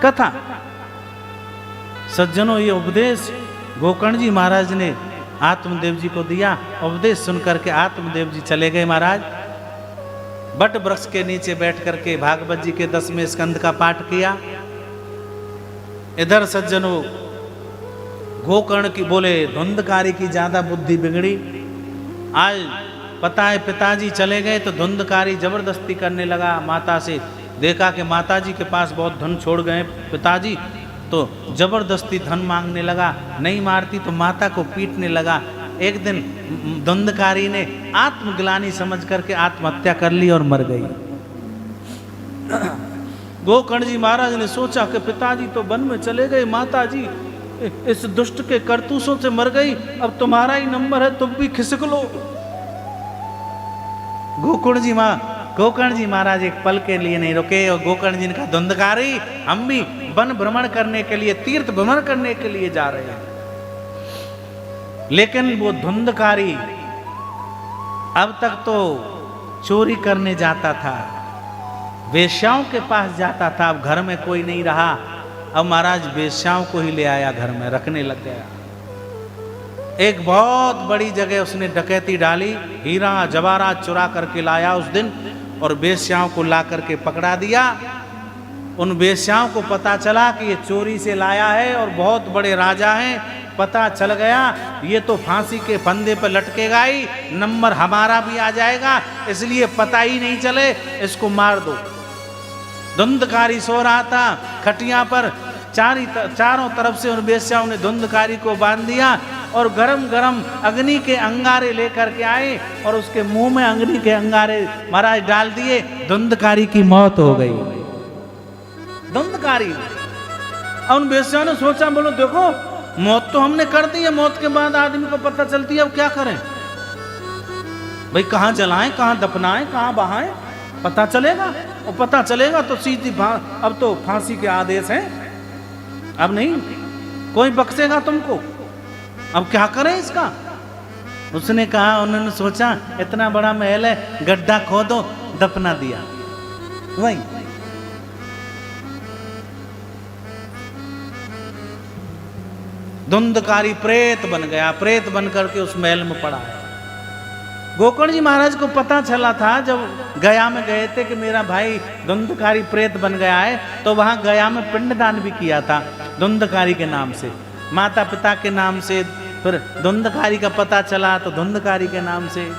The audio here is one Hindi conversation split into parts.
कथा। सज्जनों, ये उपदेश गोकर्ण जी महाराज ने आत्मदेव जी को दिया। उपदेश सुनकर के आत्मदेव जी चले गए महाराज। बट वृक्ष के नीचे बैठ करके भागवत जी के 10वें स्कंद का पाठ किया। इधर सज्जनों गोकर्ण की बोले धुंधकारी की ज्यादा बुद्धि बिगड़ी। आज पता है पिताजी चले गए तो धुंधकारी जबरदस्ती करने लगा माता से। देखा कि माता जी के पास बहुत धन छोड़ गए पिताजी, तो जबरदस्ती धन मांगने लगा। नहीं मारती तो माता को पीटने लगा। एक दिन धुंधकारी ने आत्मग्लानि समझ करके आत्महत्या कर ली और मर गई। गोकर्ण जी महाराज ने सोचा कि पिताजी तो वन में चले गए, माता जी इस दुष्ट के करतूसों से मर गई, अब तुम्हारा ही नंबर है, तुम भी खिसक लो। गोकर्ण जी महाराज एक पल के लिए नहीं रुके और गोकर्ण जी ने कहा धुंधकारी हम भी वन भ्रमण करने के लिए, तीर्थ भ्रमण करने के लिए जा रहे हैं। लेकिन वो धुंधकारी अब तक तो चोरी करने जाता था, वेश्याओं के पास जाता था, अब घर में कोई नहीं रहा। अब महाराज वेश्याओं को ही ले आया, घर में रखने लग गया। एक बहुत बड़ी जगह उसने डकैती डाली, हीरा जवाहरात चुरा करके लाया उस दिन और वेश्याओं को ला करके पकड़ा दिया। उन वेश्याओं को पता चला कि ये चोरी से लाया है और बहुत बड़े राजा हैं। पता चल गया ये तो फांसी के फंदे पर लटकेगा ही, नंबर हमारा भी आ जाएगा, इसलिए पता ही नहीं चले, इसको मार दो। धुंधकारी सो रहा था खटिया पर, चारों तरफ से उन वेश्याओं ने धुंधकारी को बांध दिया और गरम गरम अग्नि के अंगारे लेकर के आए और उसके मुंह में अग्नि के अंगारे महाराज डाल दिए। धुंधकारी की मौत हो गई। धुंधकारी उन वेश्याओं ने सोचा, बोलो देखो मौत तो हमने कर दी है, मौत के बाद आदमी को पता चलती है, अब क्या करें भाई, कहाँ जलाएं, कहाँ दफनाएं, कहाँ बहाएं, पता चलेगा। और पता चलेगा तो सीधी अब तो फांसी के आदेश हैं, अब नहीं कोई बख्शेगा तुमको, अब क्या करें इसका। उसने कहा, उन्होंने सोचा इतना बड़ा महल है, गड्ढा खोदो, दफना दिया। वही धुंधकारी प्रेत बन गया, प्रेत बन करके उस महल में पड़ा है। गोकर्ण जी महाराज को पता चला था जब गया में गए थे कि मेरा भाई धुंधकारी प्रेत बन गया है, तो वहां गया में पिंडदान भी किया था धुंधकारी के नाम से, माता पिता के नाम से। फिर धुंधकारी का पता चला तो धुंधकारी के नाम से।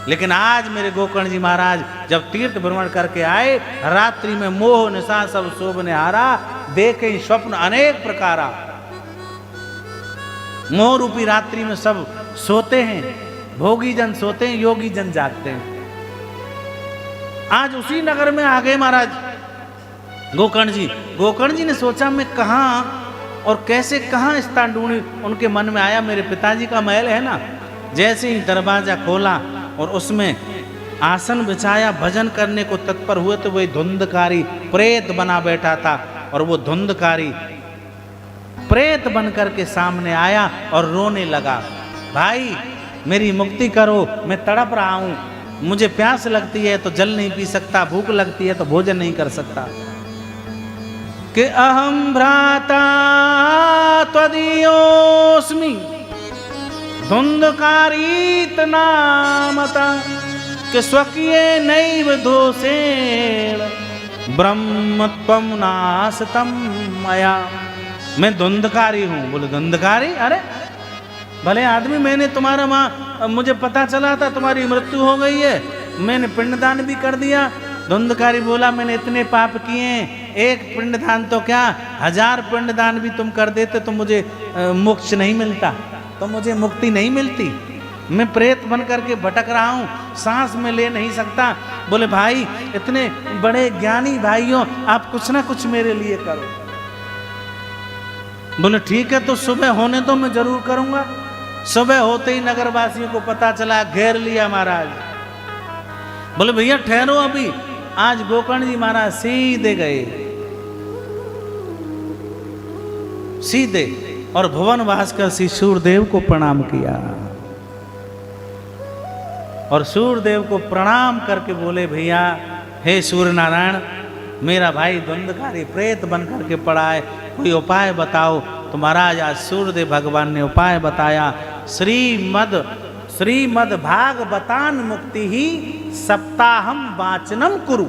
लेकिन आज मेरे गोकर्ण जी महाराज जब तीर्थ भ्रमण करके आए, रात्रि में मोह निशा सब शोभने हारा, देखे स्वप्न अनेक प्रकारा। मोह रूपी रात्रि में सब सोते हैं, भोगी जन सोते हैं, योगी जन जागते हैं। आज उसी नगर में आ गए महाराज गोकर्ण जी। गोकर्ण जी ने सोचा मैं कहाँ और कैसे कहाँ स्थान ढूंढूं। उनके मन में आया मेरे पिताजी का महल है ना। जैसे ही दरवाजा खोला और उसमें आसन बिछाया, भजन करने को तत्पर हुए तो वही धुंधकारी प्रेत बना बैठा था। और वो धुंधकारी प्रेत बन करके सामने आया और रोने लगा, भाई मेरी मुक्ति करो, मैं तड़प रहा हूं, मुझे प्यास लगती है तो जल नहीं पी सकता, भूख लगती है तो भोजन नहीं कर सकता। कि अहम भ्राता त्वदीयोस्मि धुंधकारीत नामता, कि स्वकीये नैव दोषेण ब्रह्मत्वं नासतं मया। मैं धुंधकारी हूं। बोले धुंधकारी? अरे भले आदमी, मैंने तुम्हारा मुझे पता चला था तुम्हारी मृत्यु हो गई है, मैंने पिंडदान भी कर दिया। धुंधकारी बोला मैंने इतने पाप किए, एक पिंडदान तो क्या 1000 पिंडदान भी तुम कर देते तो मुझे मोक्ष नहीं मिलता, तो मुझे मुक्ति नहीं मिलती। मैं प्रेत बन करके भटक रहा हूँ, सांस में ले नहीं सकता। बोले भाई इतने बड़े ज्ञानी भाइयों, आप कुछ ना कुछ मेरे लिए करो। बोले ठीक है, तो सुबह होने तो मैं जरूर करूंगा। सुबह होते ही नगरवासियों को पता चला, घेर लिया महाराज। बोले भैया ठहरो अभी। आज गोकर्ण जी महाराज सीधे गए, सीधे, और भुवन भास्कर श्री सूर्यदेव को प्रणाम किया। और सूर्यदेव को प्रणाम करके बोले भैया हे सूर्य नारायण, मेरा भाई धुंधकारी प्रेत बन करके पड़ा है, कोई उपाय बताओ। तो महाराज आज सूर्यदेव भगवान ने उपाय बताया। श्रीमद भागवतान मुक्ति ही सप्ताहम वाचनम कुरु।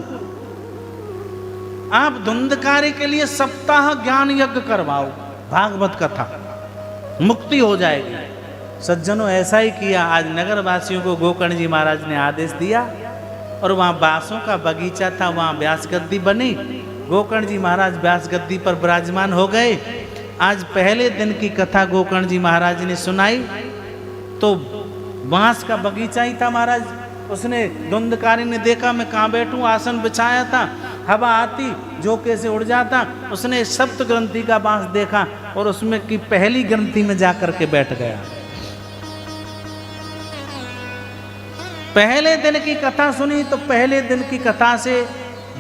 आप धुंधकारी के लिए सप्ताह ज्ञान यज्ञ करवाओ, भागवत कथा, मुक्ति हो जाएगी। सज्जनों ऐसा ही किया। आज नगर वासियों को गोकर्ण जी महाराज ने आदेश दिया और वहाँ बांसों का बगीचा था, वहाँ व्यास गद्दी बनी। गोकर्ण जी महाराज व्यास गद्दी पर विराजमान हो गए। आज पहले दिन की कथा गोकर्ण जी महाराज ने सुनाई तो बांस का बगीचा ही था महाराज। उसने धुंधकारी ने देखा मैं कहाँ बैठूं, आसन बिछाया था, हवा आती झोंके से उड़ जाता। उसने सप्त ग्रंथि का बांस देखा और उसमें की पहली ग्रंथि में जाकर के बैठ गया। पहले दिन की कथा सुनी तो पहले दिन की कथा से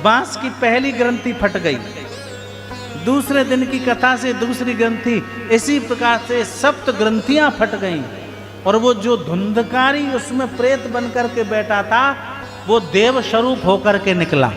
बांस की पहली ग्रंथि फट गई। दूसरे दिन की कथा से दूसरी ग्रंथि, इसी प्रकार से सप्त ग्रंथियां फट गईं। और वो जो धुंधकारी उसमें प्रेत बन करके बैठा था वो देव स्वरूप होकर के निकला।